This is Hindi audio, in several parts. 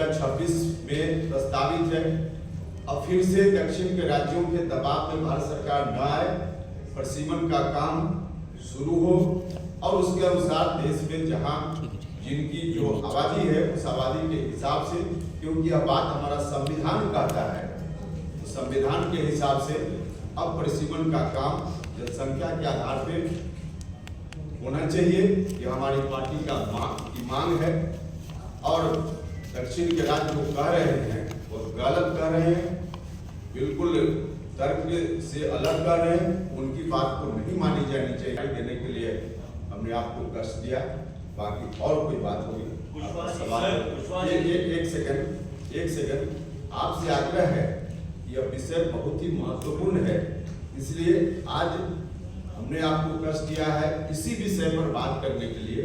2026 में प्रस्तावित है। अब फिर से दक्षिण के राज्यों के दबाव में भारत सरकार न आए, परिसीमन का काम शुरू हो और उसके अनुसार देश में जहां जिनकी जो आबादी है उस आबादी के हिसाब से, क्योंकि यह बात हमारा संविधान कहता है, तो संविधान के हिसाब से अब परिसीमन का काम जनसंख्या के आधार पे होना चाहिए। यह हमारी पार्टी का मांग है और दक्षिण के राज्य जो कह रहे हैं वो गलत कह रहे हैं, बिल्कुल तर्क से अलग कर रहे हैं। उनकी बात को नहीं मानी जानी चाहिए। देने के लिए हमने आपको कष्ट दिया, बाकी और कोई बात होगी एक सेकंड आपसे आग्रह है, यह विषय बहुत ही महत्वपूर्ण है, इसलिए आज हमने आपको कष्ट दिया है इसी विषय पर बात करने के लिए।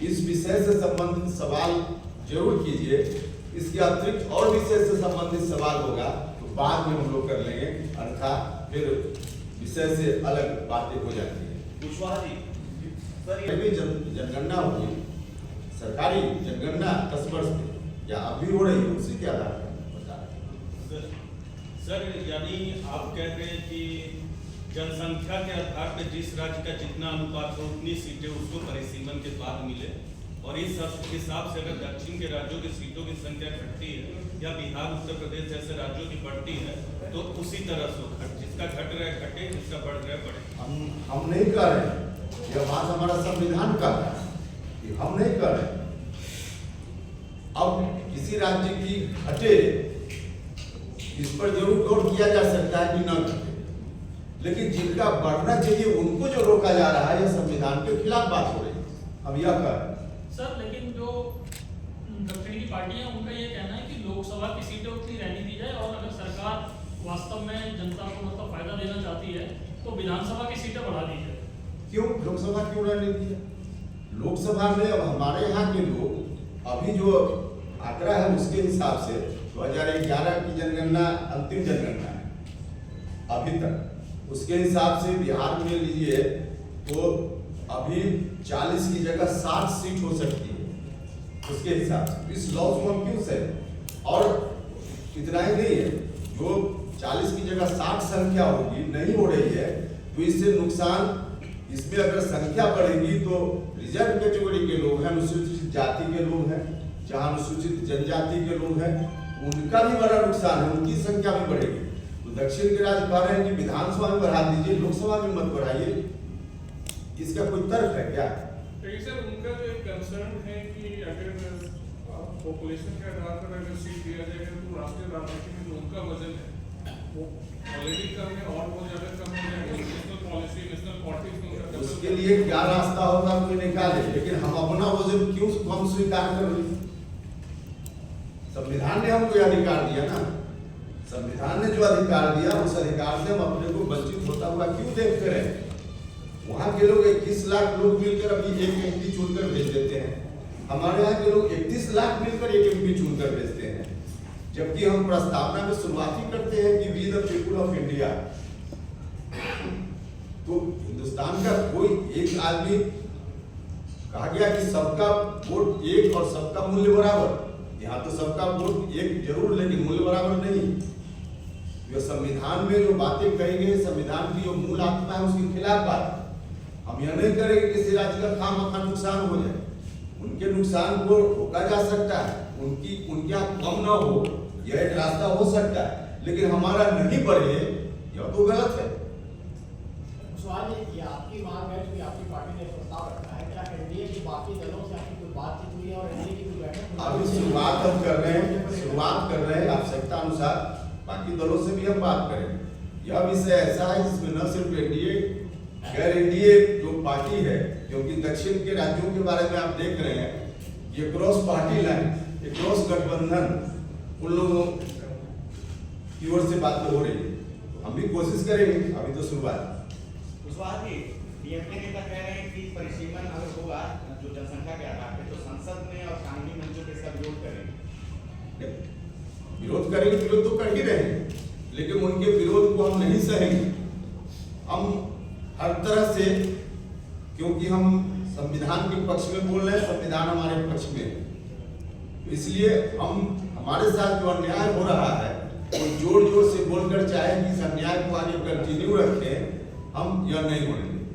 इस विषय से संबंधित सवाल जरूर कीजिए, इसके अतिरिक्त और विषय से संबंधित सवाल होगा तो बाद में हम लोग कर लेंगे, अन्यथा फिर विषय से अलग बातें हो जाती है। जनगणना होगी, सरकारी जनगणना 10 वर्ष में या अभी हो रही है, उसी के आधार पर बता रहे हैं। सर यानी आप कह रहे हैं कि जनसंख्या के आधार पर जिस राज्य का जितना अनुपात हो उतनी सीटें उसको परिसीमन के बाद मिले, और इस हिसाब से अगर दक्षिण के राज्यों की सीटों की संख्या घटती है या बिहार उत्तर प्रदेश जैसे राज्यों की बढ़ती है तो उसी तरह से जिसका घट रहा है घटे, जिसका बढ़ रहा है बढ़े। हम नहीं कर रहे, यह बात हमारा संविधान का है, हम नहीं कर रहे। अब किसी राज्य की घटे इस पर जरूर गौर किया जा सकता है कि न घटे, लेकिन जिनका बढ़ना चाहिए उनको जो रोका जा रहा है, यह संविधान के खिलाफ बात हो रही है। अब यह कर सर, लेकिन जो दक्षिण की पार्टियां उनका ये कहना है कि लोकसभा की सीटें उतनी रहने दी जाए और अगर सरकार वास्तव में जनता को मतलब फायदा देना चाहती है तो विधानसभा की सीटें बढ़ा दी जाए। क्यों लोकसभा क्यों रहने दी जाए? लोकसभा में अब हमारे यहाँ के लोग अभी जो आंकड़ा है उसके हिसाब से 2011 की जनगणना अंतिम जनगणना है अभी तक, उसके हिसाब से बिहार में लीजिए तो अभी 40 की जगह 60 सीट हो सकती है उसके हिसाब से। इस लॉ को हम क्यों से, और इतना ही नहीं है, जो 40 की जगह 60 संख्या होगी नहीं हो रही है तो इससे नुकसान, इसमें अगर संख्या बढ़ेगी तो रिजर्व कैटेगरी के लोग हैं, अनुसूचित जाति के लोग हैं, जहां अनुसूचित जनजाति के लोग हैं, उनका भी बड़ा नुकसान है, उनकी संख्या भी बढ़ेगी। तो दक्षिण के राज्य कह रहे हैं कि विधानसभा में बढ़ा दीजिए, लोकसभा में मत बढ़ाइए, इसका कोई तर्क है क्या? सर, उनका जो एक कंसर्न है कि अगर पॉपुलेशन के आधार पर अगर सीट दिया जाएगा तो राष्ट्रीय राजनीति में जो उनका वजन है वो ऑलरेडी कम है और वो ज्यादा कम हो जाएगा। नेशनल पॉलिसी, नेशनल पॉलिटिक्स में उसके लिए क्या रास्ता होगा कोई निकाले, लेकिन हम अपना वजन क्यों कम स्वीकार कर रहे? संविधान ने हमको अधिकार दिया ना, संविधान ने जो अधिकार दिया उस अधिकार से हम अपने को वंचित होता हुआ क्यों देखते रहे? वहाँ के लोग 21 लाख लोग मिलकर अभी एक एमपी चुनकर भेज देते हैं, हमारे यहाँ के लोग 31 लाख मिलकर एक एमपी चुनकर भेजते हैं, जबकि हम प्रस्तावना में शुरुआत ही करते हैं कि we the people of India. तो हिंदुस्तान का कोई एक आदमी, कहा गया कि सबका वोट एक और सबका मूल्य बराबर, यहाँ तो सबका वोट एक जरूर लेकिन मूल्य बराबर नहीं। जो संविधान में जो बातें कही गई, संविधान की जो मूल आत्मा है उसके खिलाफ बात। हम यह नहीं करेंगे कि किसी राज्य का खामखा नुकसान हो जाए, उनके नुकसान को रोका जा सकता है, उनके यहाँ कम ना हो, यह एक रास्ता हो सकता है, लेकिन हमारा नहीं बढ़े यह तो गलत है। सवाल ये आपकी मांग है कि आपकी पार्टी ने प्रस्ताव रखा है, क्या एनडीए की बाकी दलों से आपकी कोई बातचीत हुई है और एनडीए की कोई बैठक? अभी शुरुआत हम कर रहे हैं, आवश्यकता अनुसार बाकी दलों से भी हम बात करेंगे। यह विषय ऐसा है जिसमें न सिर्फ एनडीए, गैर एनडीए जो पार्टी है, क्योंकि दक्षिण के राज्यों के बारे में आप देख रहे हैं, ये क्रॉस पार्टी लाइन, ये क्रॉस गठबंधन उन लोगों की ओर से बात हो रही है, तो हम भी कोशिश करेंगे। अभी तो शुरुआत। डीएमके नेता कह रहे हैं कि परिसीमन अगर होगा जो जनसंख्या के आधार पर तो संसद में और कानूनी मंचों के इसका विरोध करेंगे। विरोध तो कर ही रहे हैं, लेकिन उनके विरोध को हम नहीं सहेंगे। हम हर तरह से, क्योंकि हम संविधान के पक्ष में बोल रहे हैं, संविधान हमारे पक्ष में, इसलिए हम हमारे साथ जो अन्याय हो रहा है वो जोर जोर से बोलकर चाहे कि इस अन्याय को आगे कंटिन्यू रखें, हम यह नहीं होने देंगे।